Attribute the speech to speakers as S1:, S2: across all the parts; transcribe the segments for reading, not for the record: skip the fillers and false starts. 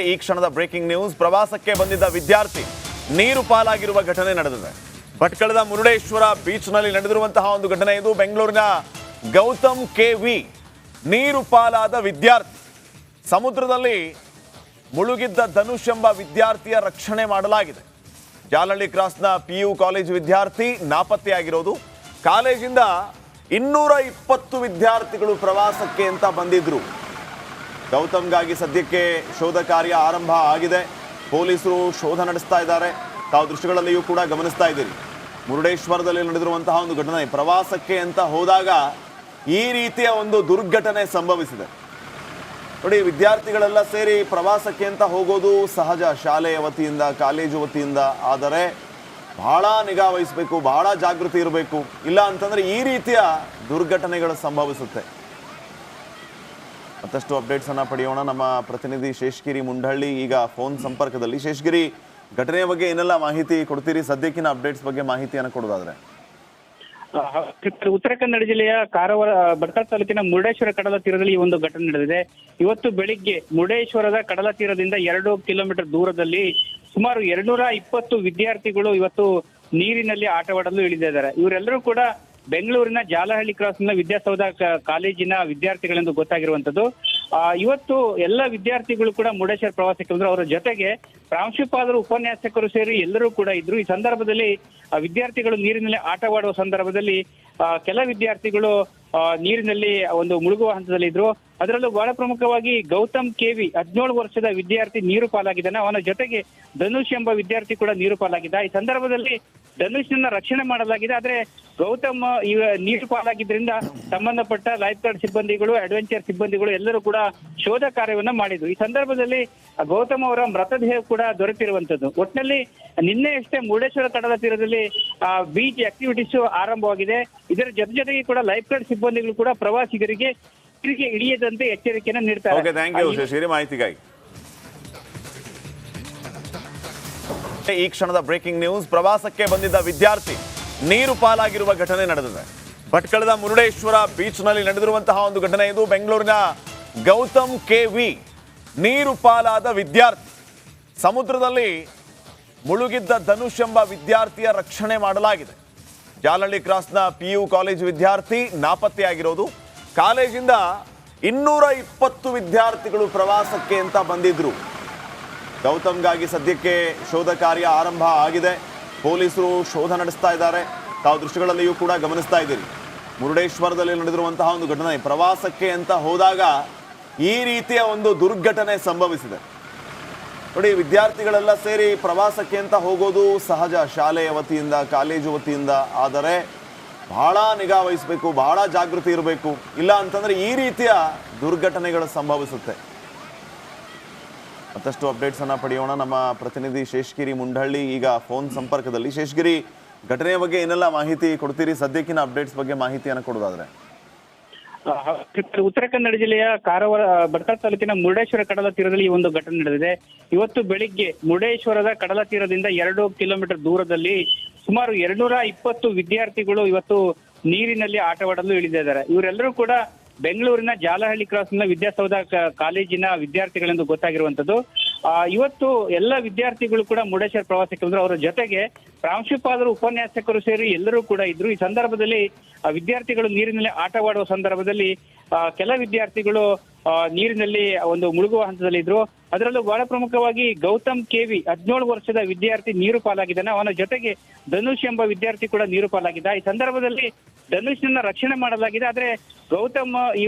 S1: ಈ ಕ್ಷಣದ breaking news. ಪ್ರವಾಸಕ್ಕೆ ಬಂದಿದ್ದ ವಿದ್ಯಾರ್ಥಿ ನೀರು ಪಾಲಾಗಿರುವ ಘಟನೆ ನಡೆದಿದೆ. ಭಟ್ಕಳದ ಮುರುಡೇಶ್ವರ ಬೀಚ್ನಲ್ಲಿ ನಡೆದಿರುವಂತಹ ಒಂದು ಘಟನೆ ಇದು. ಬೆಂಗಳೂರಿನ ಗೌತಮ್ ಕೆವಿ ನೀರು ಪಾಲಾದ ವಿದ್ಯಾರ್ಥಿ. ಸಮುದ್ರದಲ್ಲಿ ಮುಳುಗಿದ್ದ ಧನುಷ್ ಎಂಬ ವಿದ್ಯಾರ್ಥಿಯ ರಕ್ಷಣೆ ಮಾಡಲಾಗಿದೆ. ಜಾಲಹಳ್ಳಿ ಕ್ರಾಸ್ನ PU ಕಾಲೇಜು ವಿದ್ಯಾರ್ಥಿ ನಾಪತ್ತೆಯಾಗಿರೋದು. ಕಾಲೇಜಿಂದ 220 ವಿದ್ಯಾರ್ಥಿಗಳು ಪ್ರವಾಸಕ್ಕೆ ಅಂತ ಬಂದಿದ್ರು. ಗೌತಮ್ಗಾಗಿ ಸದ್ಯಕ್ಕೆ ಶೋಧ ಕಾರ್ಯ ಆರಂಭ ಆಗಿದೆ. ಪೊಲೀಸರು ಶೋಧ ನಡೆಸ್ತಾ ಇದ್ದಾರೆ. ತಾವು ದೃಶ್ಯಗಳಲ್ಲಿಯೂ ಕೂಡ ಗಮನಿಸ್ತಾ ಇದ್ದೀರಿ. ಮುರುಡೇಶ್ವರದಲ್ಲಿ ನಡೆದಿರುವಂತಹ ಒಂದು ಘಟನೆ. ಪ್ರವಾಸಕ್ಕೆ ಅಂತ ಹೋದಾಗ ಈ ರೀತಿಯ ಒಂದು ದುರ್ಘಟನೆ ಸಂಭವಿಸಿದೆ. ನೋಡಿ, ವಿದ್ಯಾರ್ಥಿಗಳೆಲ್ಲ ಸೇರಿ ಪ್ರವಾಸಕ್ಕೆ ಅಂತ ಹೋಗೋದು ಸಹಜ, ಶಾಲೆಯ ವತಿಯಿಂದ, ಕಾಲೇಜು ವತಿಯಿಂದ. ಆದರೆ ಬಹಳ ನಿಗಾ ವಹಿಸಬೇಕು, ಬಹಳ ಜಾಗೃತಿ ಇರಬೇಕು. ಇಲ್ಲ ಅಂತಂದ್ರೆ ಈ ರೀತಿಯ ದುರ್ಘಟನೆಗಳು ಸಂಭವಿಸುತ್ತೆ. ಮತ್ತಷ್ಟು ಅಪ್ಡೇಟ್ಸ್ ಅನ್ನ ಪಡೆಯೋಣ. ನಮ್ಮ ಪ್ರತಿನಿಧಿ ಶೇಷಗಿರಿ ಮುಂಡಹಳ್ಳಿ ಈಗ ಫೋನ್ ಸಂಪರ್ಕದಲ್ಲಿ. ಶೇಷಗಿರಿ, ಘಟನೆಯ ಬಗ್ಗೆ ಏನೆಲ್ಲ ಮಾಹಿತಿ ಕೊಡ್ತೀರಿ? ಸದ್ಯಕ್ಕಿನ ಅಪ್ಡೇಟ್ಸ್ ಬಗ್ಗೆ ಮಾಹಿತಿಯನ್ನು ಕೊಡೋದಾದ್ರೆ.
S2: ಉತ್ತರ ಕನ್ನಡ ಜಿಲ್ಲೆಯ ಕಾರವಾರ ಭಟ್ಕಳ ತಾಲೂಕಿನ ಮುರುಡೇಶ್ವರ ಕಡಲ ತೀರದಲ್ಲಿ ಈ ಒಂದು ಘಟನೆ ನಡೆದಿದೆ. ಇವತ್ತು ಬೆಳಿಗ್ಗೆ ಮುರುಡೇಶ್ವರದ ಕಡಲ ತೀರದಿಂದ 2 ಕಿಲೋಮೀಟರ್ ದೂರದಲ್ಲಿ ಸುಮಾರು 220 ವಿದ್ಯಾರ್ಥಿಗಳು ಇವತ್ತು ನೀರಿನಲ್ಲಿ ಆಟವಾಡಲು ಇಳಿದಿದ್ದಾರೆ. ಇವರೆಲ್ಲರೂ ಕೂಡ ಬೆಂಗಳೂರಿನ ಜಾಲಹಳ್ಳಿ ಕ್ರಾಸ್ನ ವಿದ್ಯಾಸೌಧ ಕಾಲೇಜಿನ ವಿದ್ಯಾರ್ಥಿಗಳೆಂದು ಗೊತ್ತಾಗಿರುವಂತದ್ದು. ಇವತ್ತು ಎಲ್ಲ ವಿದ್ಯಾರ್ಥಿಗಳು ಕೂಡ ಮುರುಡೇಶ್ವರ ಪ್ರವಾಸಕ್ಕೆ ಬಂದ್ರು. ಅವರ ಜೊತೆಗೆ ಪ್ರಾಂಶುಪಾಲರು, ಉಪನ್ಯಾಸಕರು ಸೇರಿ ಎಲ್ಲರೂ ಕೂಡ ಇದ್ರು. ಈ ಸಂದರ್ಭದಲ್ಲಿ ವಿದ್ಯಾರ್ಥಿಗಳು ನೀರಿನಲ್ಲಿ ಆಟವಾಡುವ ಸಂದರ್ಭದಲ್ಲಿ ಕೆಲ ವಿದ್ಯಾರ್ಥಿಗಳು ನೀರಿನಲ್ಲಿ ಒಂದು ಮುಳುಗುವ ಹಂತದಲ್ಲಿ ಇದ್ರು. ಅದರಲ್ಲೂ ಬಹಳ ಪ್ರಮುಖವಾಗಿ ಗೌತಮ್ ಕೆವಿ 17 ವರ್ಷದ ವಿದ್ಯಾರ್ಥಿ ನೀರು ಪಾಲಾಗಿದ್ದಾನೆ. ಅವನ ಜೊತೆಗೆ ಧನುಷ್ ಎಂಬ ವಿದ್ಯಾರ್ಥಿ ಕೂಡ ನೀರು ಪಾಲಾಗಿದ್ದ. ಈ ಸಂದರ್ಭದಲ್ಲಿ ಧನುಷ್ನ ರಕ್ಷಣೆ ಮಾಡಲಾಗಿದೆ. ಆದ್ರೆ ಗೌತಮ್ ನೀರು ಪಾಲಾಗಿದ್ರಿಂದ ಸಂಬಂಧಪಟ್ಟ ಲೈಫ್ ಗಾರ್ಡ್ ಸಿಬ್ಬಂದಿಗಳು, ಅಡ್ವೆಂಚರ್ ಸಿಬ್ಬಂದಿಗಳು ಎಲ್ಲರೂ ಕೂಡ ಶೋಧ ಕಾರ್ಯವನ್ನ ಮಾಡಿದ್ರು. ಈ ಸಂದರ್ಭದಲ್ಲಿ ಗೌತಮ್ ಅವರ ಮೃತದೇಹ ಕೂಡ ದೊರೆತಿರುವಂತದ್ದು. ಒಟ್ಟಿನಲ್ಲಿ ನಿನ್ನೆಯಷ್ಟೇ ಮುರುಡೇಶ್ವರ ಕಡಲ ತೀರದಲ್ಲಿ ಬೀಚ್ ಆಕ್ಟಿವಿಟೀಸ್ ಆರಂಭವಾಗಿದೆ. ಇದರ ಜೊತೆಗೆ ಕೂಡ ಲೈಫ್ ಗಾರ್ಡ್ ಸಿಬ್ಬಂದಿಗಳು ಕೂಡ ಪ್ರವಾಸಿಗರಿಗೆ ಇಳಿಯದಂತೆ ಎಚ್ಚರಿಕೆಯನ್ನು ನೀಡ್ತಾರೆ.
S1: ಮಾಹಿತಿಗಾಗಿ ಈ ಕ್ಷಣದ ಬ್ರೇಕಿಂಗ್ ನ್ಯೂಸ್. ಪ್ರವಾಸಕ್ಕೆ ಬಂದಿದ್ದ ವಿದ್ಯಾರ್ಥಿ ನೀರು ಪಾಲಾಗಿರುವ ಘಟನೆ ನಡೆದಿದೆ. ಭಟ್ಕಳದ ಮುರುಡೇಶ್ವರ ಬೀಚ್ನಲ್ಲಿ ನಡೆದಿರುವಂತಹ ಒಂದು ಘಟನೆ ಇದು. ಬೆಂಗಳೂರಿನ ಗೌತಮ್ ಕೆವಿ ನೀರು ಪಾಲಾದ ವಿದ್ಯಾರ್ಥಿ. ಸಮುದ್ರದಲ್ಲಿ ಮುಳುಗಿದ್ದ ಧನುಷ್ ಎಂಬ ವಿದ್ಯಾರ್ಥಿಯ ರಕ್ಷಣೆ ಮಾಡಲಾಗಿದೆ. ಜಾಲಹಳ್ಳಿ ಕ್ರಾಸ್ನ PU ಕಾಲೇಜು ವಿದ್ಯಾರ್ಥಿ ನಾಪತ್ತೆಯಾಗಿರೋದು. ಕಾಲೇಜಿಂದ 220 ವಿದ್ಯಾರ್ಥಿಗಳು ಪ್ರವಾಸಕ್ಕೆ ಅಂತ ಬಂದಿದ್ರು. ಗೌತಮ್ಗಾಗಿ ಸದ್ಯಕ್ಕೆ ಶೋಧ ಕಾರ್ಯ ಆರಂಭ ಆಗಿದೆ. ಪೊಲೀಸರು ಶೋಧ ನಡೆಸ್ತಾ ಇದ್ದಾರೆ. ತಾವು ದೃಶ್ಯಗಳಲ್ಲಿಯೂ ಕೂಡ ಗಮನಿಸ್ತಾ ಇದ್ದೀರಿ. ಮುರುಡೇಶ್ವರದಲ್ಲಿ ನಡೆದಿರುವಂತಹ ಒಂದು ಘಟನೆ. ಪ್ರವಾಸಕ್ಕೆ ಅಂತ ಹೋದಾಗ ಈ ರೀತಿಯ ಒಂದು ದುರ್ಘಟನೆ ಸಂಭವಿಸಿದೆ. ನೋಡಿ, ವಿದ್ಯಾರ್ಥಿಗಳೆಲ್ಲ ಸೇರಿ ಪ್ರವಾಸಕ್ಕೆ ಅಂತ ಹೋಗೋದು ಸಹಜ, ಶಾಲೆಯ ವತಿಯಿಂದ, ಕಾಲೇಜು ವತಿಯಿಂದ. ಆದರೆ ಬಹಳ ನಿಗಾ ವಹಿಸಬೇಕು, ಬಹಳ ಜಾಗೃತಿ ಇರಬೇಕು. ಇಲ್ಲ ಅಂತಂದ್ರೆ ಈ ರೀತಿಯ ದುರ್ಘಟನೆಗಳು ಸಂಭವಿಸುತ್ತೆ. ಮತ್ತಷ್ಟು ಅಪ್ಡೇಟ್ಸ್ ಅನ್ನ ಪಡೆಯೋಣ. ನಮ್ಮ ಪ್ರತಿನಿಧಿ ಶೇಷಗಿರಿ ಮುಂಡಹಳ್ಳಿ ಈಗ ಫೋನ್ ಸಂಪರ್ಕದಲ್ಲಿ. ಶೇಷಗಿರಿ, ಘಟನೆಯ ಬಗ್ಗೆ ಏನೆಲ್ಲ ಮಾಹಿತಿ ಕೊಡ್ತೀರಿ? ಸದ್ಯಕ್ಕಿನ ಅಪ್ಡೇಟ್ಸ್ ಬಗ್ಗೆ ಮಾಹಿತಿಯನ್ನು ಕೊಡೋದಾದ್ರೆ.
S2: ಉತ್ತರ ಕನ್ನಡ ಜಿಲ್ಲೆಯ ಕಾರವಾರ ಭಟ್ಕಳ ತಾಲೂಕಿನ ಮುರುಡೇಶ್ವರ ಕಡಲ ತೀರದಲ್ಲಿ ಈ ಒಂದು ಘಟನೆ ನಡೆದಿದೆ. ಇವತ್ತು ಬೆಳಿಗ್ಗೆ ಮುರುಡೇಶ್ವರದ ಕಡಲ ತೀರದಿಂದ 2 ಕಿಲೋಮೀಟರ್ ದೂರದಲ್ಲಿ ಸುಮಾರು 220 ವಿದ್ಯಾರ್ಥಿಗಳು ಇವತ್ತು ನೀರಿನಲ್ಲಿ ಆಟವಾಡಲು ಇಳಿದಿದ್ದಾರೆ. ಇವರೆಲ್ಲರೂ ಕೂಡ ಬೆಂಗಳೂರಿನ ಜಾಲಹಳ್ಳಿ ಕ್ರಾಸ್ನ ವಿದ್ಯಾಸೌಧ ಕಾಲೇಜಿನ ವಿದ್ಯಾರ್ಥಿಗಳೆಂದು ಗೊತ್ತಾಗಿರುವಂತದ್ದು. ಇವತ್ತು ಎಲ್ಲ ವಿದ್ಯಾರ್ಥಿಗಳು ಕೂಡ ಮುರುಡೇಶ್ವರ ಪ್ರವಾಸಕ್ಕೆ ಬಂದ್ರು. ಅವರ ಜೊತೆಗೆ ಪ್ರಾಂಶುಪಾಲರು, ಉಪನ್ಯಾಸಕರು ಸೇರಿ ಎಲ್ಲರೂ ಕೂಡ ಇದ್ರು. ಈ ಸಂದರ್ಭದಲ್ಲಿ ವಿದ್ಯಾರ್ಥಿಗಳು ನೀರಿನಲ್ಲಿ ಆಟವಾಡುವ ಸಂದರ್ಭದಲ್ಲಿ ಕೆಲ ವಿದ್ಯಾರ್ಥಿಗಳು ನೀರಿನಲ್ಲಿ ಒಂದು ಮುಳುಗುವ ಹಂತದಲ್ಲಿ ಇದ್ರು. ಅದರಲ್ಲೂ ಬಹಳ ಪ್ರಮುಖವಾಗಿ ಗೌತಮ್ ಕೆವಿ 17 ವರ್ಷದ ವಿದ್ಯಾರ್ಥಿ ನೀರು ಪಾಲಾಗಿದ್ದಾನೆ. ಅವನ ಜೊತೆಗೆ ಧನುಷ್ ಎಂಬ ವಿದ್ಯಾರ್ಥಿ ಕೂಡ ನೀರು ಪಾಲಾಗಿದ್ದ. ಈ ಸಂದರ್ಭದಲ್ಲಿ ಧನುಷ್ನ ರಕ್ಷಣೆ ಮಾಡಲಾಗಿದೆ. ಆದ್ರೆ ಗೌತಮ್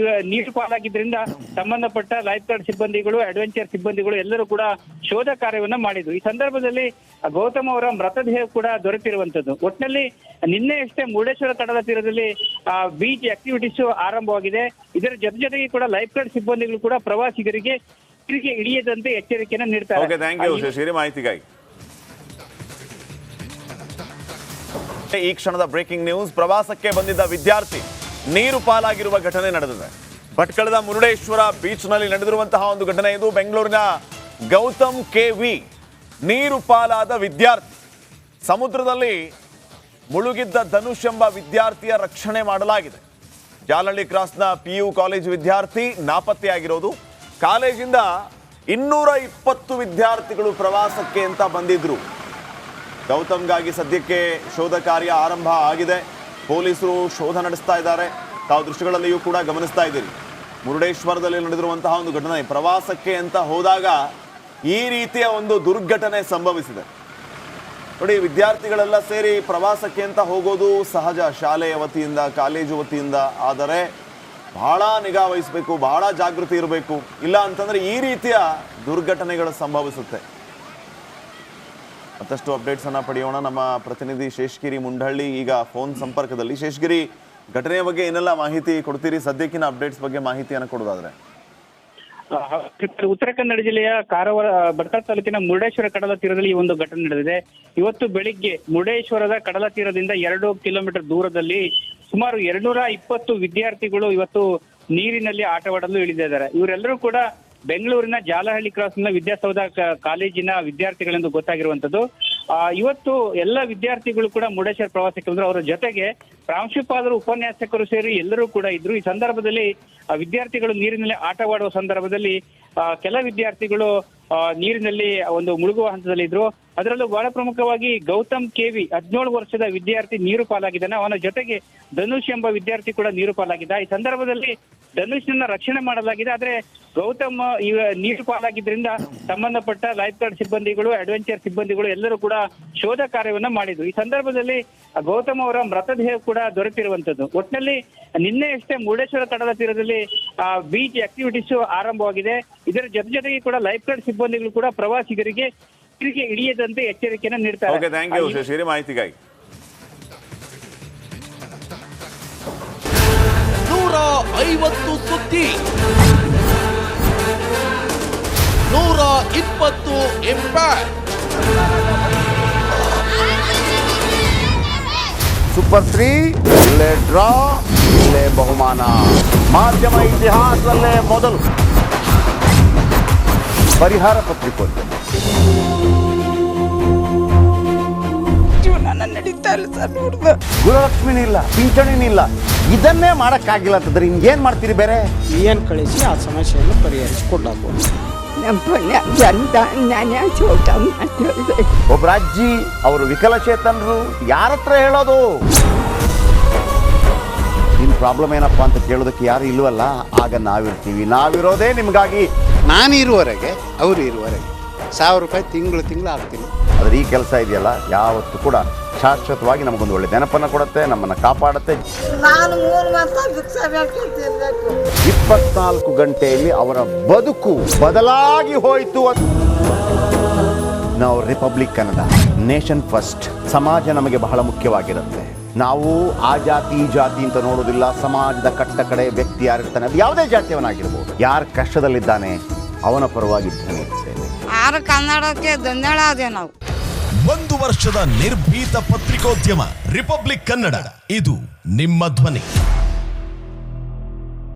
S2: ನೀರು ಪಾಲಾಗಿದ್ರಿಂದ ಸಂಬಂಧಪಟ್ಟ ಲೈಫ್ ಗಾರ್ಡ್ ಸಿಬ್ಬಂದಿಗಳು, ಅಡ್ವೆಂಚರ್ ಸಿಬ್ಬಂದಿಗಳು ಎಲ್ಲರೂ ಕೂಡ ಶೋಧ ಕಾರ್ಯವನ್ನ ಮಾಡಿದ್ರು. ಈ ಸಂದರ್ಭದಲ್ಲಿ ಗೌತಮ್ ಅವರ ಮೃತದೇಹ ಕೂಡ ದೊರೆತಿರುವಂತದ್ದು. ಒಟ್ಟಿನಲ್ಲಿ ನಿನ್ನೆಯಷ್ಟೇ ಮುರುಡೇಶ್ವರ ಕಡಲ ತೀರದಲ್ಲಿ ಬೀಚ್ ಆಕ್ಟಿವಿಟೀಸ್ ಆರಂಭವಾಗಿದೆ. ಇದರ ಜೊತೆಗೆ ಕೂಡ ಲೈಫ್ ಗಾರ್ಡ್ ಸಿಬ್ಬಂದಿಗಳು ಕೂಡ ಪ್ರವಾಸಿಗರಿಗೆ ಇಳಿಯದಂತೆ ಎಚ್ಚರಿಕೆಯನ್ನು ನೀಡ್ತಾರೆ.
S1: ಮಾಹಿತಿಗಾಗಿ ಈ ಕ್ಷಣದ ಬ್ರೇಕಿಂಗ್ ನ್ಯೂಸ್. ಪ್ರವಾಸಕ್ಕೆ ಬಂದಿದ್ದ ವಿದ್ಯಾರ್ಥಿ ನೀರು ಪಾಲಾಗಿರುವ ಘಟನೆ ನಡೆದಿದೆ. ಭಟ್ಕಳದ ಮುರುಡೇಶ್ವರ ಬೀಚ್ನಲ್ಲಿ ನಡೆದಿರುವಂತಹ ಒಂದು ಘಟನೆ ಇದು. ಬೆಂಗಳೂರಿನ ಗೌತಮ್ ಕೆವಿ ನೀರು ಪಾಲಾದ ವಿದ್ಯಾರ್ಥಿ. ಸಮುದ್ರದಲ್ಲಿ ಮುಳುಗಿದ್ದ ಧನುಷ್ ಎಂಬ ವಿದ್ಯಾರ್ಥಿಯ ರಕ್ಷಣೆ ಮಾಡಲಾಗಿದೆ. ಜಾಲಹಳ್ಳಿ ಕ್ರಾಸ್ನ PU ಕಾಲೇಜು ವಿದ್ಯಾರ್ಥಿ ನಾಪತ್ತೆಯಾಗಿರೋದು. ಕಾಲೇಜಿಂದ 220 ವಿದ್ಯಾರ್ಥಿಗಳು ಪ್ರವಾಸಕ್ಕೆ ಅಂತ ಬಂದಿದ್ರು. ಗೌತಮ್ಗಾಗಿ ಸದ್ಯಕ್ಕೆ ಶೋಧ ಕಾರ್ಯ ಆರಂಭ ಆಗಿದೆ. ಪೊಲೀಸರು ಶೋಧ ನಡೆಸ್ತಾ ಇದ್ದಾರೆ. ತಾವು ದೃಶ್ಯಗಳಲ್ಲಿಯೂ ಕೂಡ ಗಮನಿಸ್ತಾ ಇದ್ದೀರಿ. ಮುರುಡೇಶ್ವರದಲ್ಲಿ ನಡೆದಿರುವಂತಹ ಒಂದು ಘಟನೆ, ಪ್ರವಾಸಕ್ಕೆ ಅಂತ ಹೋದಾಗ ಈ ರೀತಿಯ ಒಂದು ದುರ್ಘಟನೆ ಸಂಭವಿಸಿದೆ. ನೋಡಿ, ವಿದ್ಯಾರ್ಥಿಗಳೆಲ್ಲ ಸೇರಿ ಪ್ರವಾಸಕ್ಕೆ ಅಂತ ಹೋಗೋದು ಸಹಜ, ಶಾಲೆಯ ವತಿಯಿಂದ, ಕಾಲೇಜು ವತಿಯಿಂದ. ಆದರೆ ಬಹಳ ನಿಗಾ ವಹಿಸಬೇಕು, ಬಹಳ ಜಾಗೃತಿ ಇರಬೇಕು. ಇಲ್ಲ ಅಂತಂದ್ರೆ ಈ ರೀತಿಯ ದುರ್ಘಟನೆಗಳು ಸಂಭವಿಸುತ್ತೆ. ಮತ್ತಷ್ಟು ಅಪ್ಡೇಟ್ಸ್ ಅನ್ನ ಪಡೆಯೋಣ. ನಮ್ಮ ಪ್ರತಿನಿಧಿ ಶೇಷಗಿರಿ ಮುಂಡಹಳ್ಳಿ ಈಗ ಫೋನ್ ಸಂಪರ್ಕದಲ್ಲಿ. ಶೇಷಗಿರಿ, ಘಟನೆಯ ಬಗ್ಗೆ ಏನೆಲ್ಲ ಮಾಹಿತಿ ಕೊಡ್ತೀರಿ? ಸದ್ಯಕ್ಕಿನ ಅಪ್ಡೇಟ್ಸ್ ಬಗ್ಗೆ ಮಾಹಿತಿಯನ್ನು ಕೊಡೋದಾದ್ರೆ.
S2: ಉತ್ತರ ಕನ್ನಡ ಜಿಲ್ಲೆಯ ಕಾರವಾರ ಭಟ್ಕಳ ತಾಲೂಕಿನ ಮುರುಡೇಶ್ವರ ಕಡಲ ತೀರದಲ್ಲಿ ಈ ಒಂದು ಘಟನೆ ನಡೆದಿದೆ. ಇವತ್ತು ಬೆಳಿಗ್ಗೆ ಮುರುಡೇಶ್ವರದ ಕಡಲ ತೀರದಿಂದ 2 ಕಿಲೋಮೀಟರ್ ದೂರದಲ್ಲಿ ಸುಮಾರು 220 ವಿದ್ಯಾರ್ಥಿಗಳು ಇವತ್ತು ನೀರಿನಲ್ಲಿ ಆಟವಾಡಲು ಇಳಿದಿದ್ದಾರೆ. ಇವರೆಲ್ಲರೂ ಕೂಡ ಬೆಂಗಳೂರಿನ ಜಾಲಹಳ್ಳಿ ಕ್ರಾಸ್ನ ವಿದ್ಯಾಸೌಧ ಕಾಲೇಜಿನ ವಿದ್ಯಾರ್ಥಿಗಳೆಂದು ಗೊತ್ತಾಗಿರುವಂತದ್ದು. ಇವತ್ತು ಎಲ್ಲ ವಿದ್ಯಾರ್ಥಿಗಳು ಕೂಡ ಮುರುಡೇಶ್ವರ ಪ್ರವಾಸಕ್ಕೆ ಬಂದ್ರು. ಅವರ ಜೊತೆಗೆ ಪ್ರಾಂಶುಪಾಲರು, ಉಪನ್ಯಾಸಕರು ಸೇರಿ ಎಲ್ಲರೂ ಕೂಡ ಇದ್ರು. ಈ ಸಂದರ್ಭದಲ್ಲಿ ವಿದ್ಯಾರ್ಥಿಗಳು ನೀರಿನಲ್ಲಿ ಆಟವಾಡುವ ಸಂದರ್ಭದಲ್ಲಿ ಕೆಲ ವಿದ್ಯಾರ್ಥಿಗಳು ನೀರಿನಲ್ಲಿ ಒಂದು ಮುಳುಗುವ ಹಂತದಲ್ಲಿ ಇದ್ರು. ಅದರಲ್ಲೂ ಬಹಳ ಪ್ರಮುಖವಾಗಿ ಗೌತಮ್ ಕೆವಿ 17 ವರ್ಷದ ವಿದ್ಯಾರ್ಥಿ ನೀರು ಪಾಲಾಗಿದ್ದಾನೆ. ಅವನ ಜೊತೆಗೆ ಧನುಷ್ ಎಂಬ ವಿದ್ಯಾರ್ಥಿ ಕೂಡ ನೀರು ಪಾಲಾಗಿದ್ದ. ಈ ಸಂದರ್ಭದಲ್ಲಿ ಧನುಷ್ನ ರಕ್ಷಣೆ ಮಾಡಲಾಗಿದೆ. ಆದ್ರೆ ಗೌತಮ್ ನೀರು ಪಾಲಾಗಿದ್ರಿಂದ ಸಂಬಂಧಪಟ್ಟ ಲೈಫ್ ಗಾರ್ಡ್ ಸಿಬ್ಬಂದಿಗಳು, ಅಡ್ವೆಂಚರ್ ಸಿಬ್ಬಂದಿಗಳು ಎಲ್ಲರೂ ಕೂಡ ಶೋಧ ಕಾರ್ಯವನ್ನ ಮಾಡಿದ್ರು. ಈ ಸಂದರ್ಭದಲ್ಲಿ ಗೌತಮ್ ಅವರ ಮೃತದೇಹ ಕೂಡ ದೊರೆತಿರುವಂತದ್ದು. ಒಟ್ಟಿನಲ್ಲಿ ನಿನ್ನೆಯಷ್ಟೇ ಮುರುಡೇಶ್ವರ ಕಡಲ ತೀರದಲ್ಲಿ ಬೀಚ್ ಆಕ್ಟಿವಿಟೀಸ್ ಆರಂಭವಾಗಿದೆ. ಇದರ ಜೊತೆಗೆ ಕೂಡ ಲೈಫ್ ಗಾರ್ಡ್ ಸಿಬ್ಬಂದಿಗಳು ಕೂಡ ಪ್ರವಾಸಿಗರಿಗೆ ಇಳಿಯದಂತೆ ಎಚ್ಚರಿಕೆಯನ್ನು ನೀಡ್ತಾರೆ.
S1: ಥ್ಯಾಂಕ್ ಯು ಶೇಷಗಿರಿ ಮಾಹಿತಿಗಾಗಿ.
S3: 150 ಸುದ್ದಿ, 120 ಇಂಪ್ಯಾಕ್ಟ್.
S4: ಸೂಪರ್ 3 ಇಲ್ಲೇ ಡ್ರಾ, ಇಲ್ಲೇ ಬಹುಮಾನ. ಮಾಧ್ಯಮ ಇತಿಹಾಸದಲ್ಲೇ ಮೊದಲು ಪರಿಹಾರ ಪತ್ರಿಕೋದ್ಯಮ.
S5: ನಡೀತಾ ಇಲ್ಲ ಸರ್.
S4: ಗುರುಲಕ್ಷ್ಮಿನಿಲ್ಲ, ಪಿಂಚಣಿನಿಲ್ಲ, ಇದನ್ನೇ ಮಾಡಕ್ಕಾಗಿಲ್ಲ ಅಂತಂದ್ರೆ ಇನ್ನೇನ್ ಮಾಡ್ತೀರಿ? ಬೇರೆ
S5: ಏನ್ ಕಳಿಸಿ ಆ ಸಮಸ್ಯೆಯನ್ನು ಪರಿಹರಿಸಿಕೊಡಬಹುದು.
S4: ಒಬ್ಬ ಅಜ್ಜಿ, ಅವರು ವಿಕಲಚೇತನರು, ಯಾರ ಹತ್ರ ಹೇಳೋದು? ನಿಮ್ ಪ್ರಾಬ್ಲಮ್ ಏನಪ್ಪಾ ಅಂತ ಕೇಳೋದಕ್ಕೆ ಯಾರು ಇಲ್ವಲ್ಲ. ಆಗ ನಾವಿರ್ತೀವಿ. ನಾವಿರೋದೇ ನಿಮ್ಗಾಗಿ.
S6: ನಾನು ಇರುವವರೆಗೆ, ಅವರು ಇರುವವರೆಗೆ 1000 ರೂಪಾಯಿ ತಿಂಗಳು ಆಗ್ತೀನಿ.
S4: ಆದ್ರೆ ಈ ಕೆಲಸ ಇದೆಯಲ್ಲ, ಯಾವತ್ತೂ ಕೂಡ ಶಾಶ್ವತವಾಗಿ ನಮಗೊಂದು ಒಳ್ಳೆ ನೆನಪನ್ನು ಕೊಡುತ್ತೆ, ನಮ್ಮನ್ನ ಕಾಪಾಡುತ್ತೆ.
S7: ನಾನು 3 ಮಾಸ ಭಿಕ್ಷೆ ಬೇಕಿರ್ಬೇಕು.
S4: 24 ಗಂಟೆಯಲ್ಲಿ ಅವರ ಬದುಕು ಬದಲಾಗಿ ಹೋಯಿತು. ನಾವು ರಿಪಬ್ಲಿಕ್ ಕನ್ನಡ, ನೇಷನ್ ಫಸ್ಟ್. ಸಮಾಜ ನಮಗೆ ಬಹಳ ಮುಖ್ಯವಾಗಿರುತ್ತೆ. ನಾವು ಆ ಜಾತಿ ಈ ಜಾತಿ ಅಂತ ನೋಡೋದಿಲ್ಲ. ಸಮಾಜದ ಕಟ್ಟ ಕಡೆ ವ್ಯಕ್ತಿ ಯಾರಿರ್ತಾನೆ, ಅದು ಯಾವುದೇ ಜಾತಿಯವನಾಗಿರ್ಬೋದು, ಯಾರು ಕಷ್ಟದಲ್ಲಿದ್ದಾನೆ ಅವನ ಪರವಾಗಿ ಧ್ವನಿ ಎತ್ತುತ್ತೇವೆ.
S7: ಆರು ಕನ್ನಡಕ್ಕೆ ಧನ್ಯವಾದ. ನಾವು
S3: 1 ವರ್ಷದ ನಿರ್ಭೀತ ಪತ್ರಿಕೋದ್ಯಮ ರಿಪಬ್ಲಿಕ್ ಕನ್ನಡ. ಇದು ನಿಮ್ಮ ಧ್ವನಿ.